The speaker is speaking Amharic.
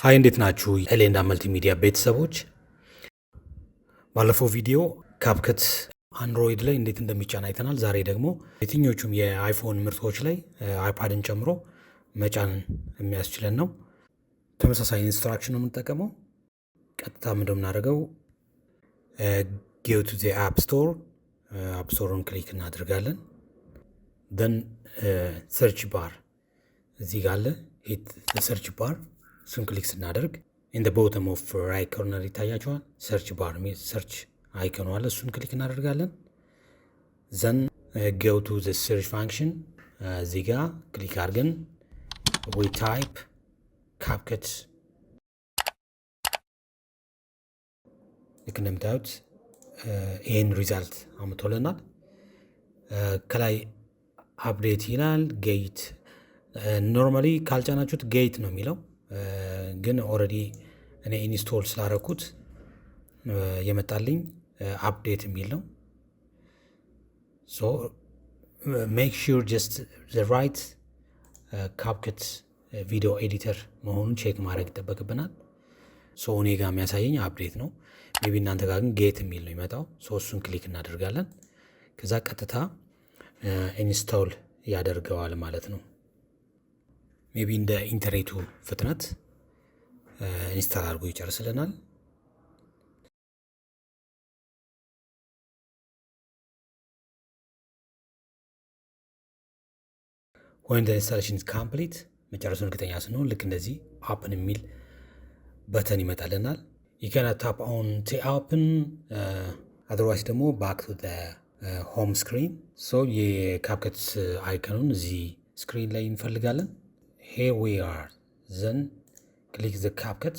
ሀይ እንዴት ናችሁ? ኤሌንዳ መልቲሚዲያ ቤተሰቦች፣ ባለፈው ቪዲዮ ካፕከት አንድሮይድ ላይ እንዴት እንደሚጫን አይተናል። ዛሬ ደግሞ የትኞቹም የአይፎን ምርቶች ላይ አይፓድን ጨምሮ መጫን የሚያስችለን ነው። ተመሳሳይ ኢንስትራክሽን ነው የምንጠቀመው። ቀጥታ እንደምናደርገው ጌው ቱ ዘ አፕ ስቶር፣ አፕ ስቶርን ክሊክ እናደርጋለን። ደን ሰርች ባር እዚህ ጋር አለ። ሂት ሰርች ባር እሱን ክሊክ ስናደርግ ኢን ዘ ቦተም ኦፍ ራይት ኮርነር ይታያቸዋል። ሰርች ባር ሰርች አይከኑ አለ። እሱን ክሊክ እናደርጋለን። ዘን ጌው ቱ ዘ ሰርች ፋንክሽን እዚህ ጋር ክሊክ አድርገን ዊ ታይፕ ካፕከት። ልክ እንደምታዩት ይህን ሪዛልት አምቶልናል። ከላይ አፕዴት ይላል። ጌት ኖርማሊ ካልጫናችሁት ጌት ነው የሚለው፣ ግን ኦልሬዲ እኔ ኢንስቶል ስላደረኩት የመጣልኝ አፕዴት የሚል ነው። ሶ ሜክ ሹር ጀስት ዘ ራይት ካፕከት ቪዲዮ ኤዲተር መሆኑን ቼክ ማድረግ ይጠበቅብናል። ሶ እኔ ጋር የሚያሳየኝ አፕዴት ነው። ሜቢ እናንተ ጋር ግን ጌት የሚል ነው ይመጣው። ሶ እሱን ክሊክ እናደርጋለን። ከዛ ቀጥታ ኢንስቶል ያደርገዋል ማለት ነው። ሜቢ እንደ ኢንተርኔቱ ፍጥነት ኢንስታል አድርጎ ይጨርስልናል። ወይም ኢንስታሌሽን ካምፕሊት መጨረሱን እርግጠኛ ስንሆን ልክ እንደዚህ አፕን የሚል በተን ይመጣልናል። ይከና ታፕ ኦን ቲ አፕን አዘርዋይስ ደግሞ ባክ ቱ ሆም ስክሪን። ሶ የካፕከት አይከኑን እዚህ ስክሪን ላይ እንፈልጋለን። ሄር ዊ አር። ዘን ክሊክ ዘ ካፕከት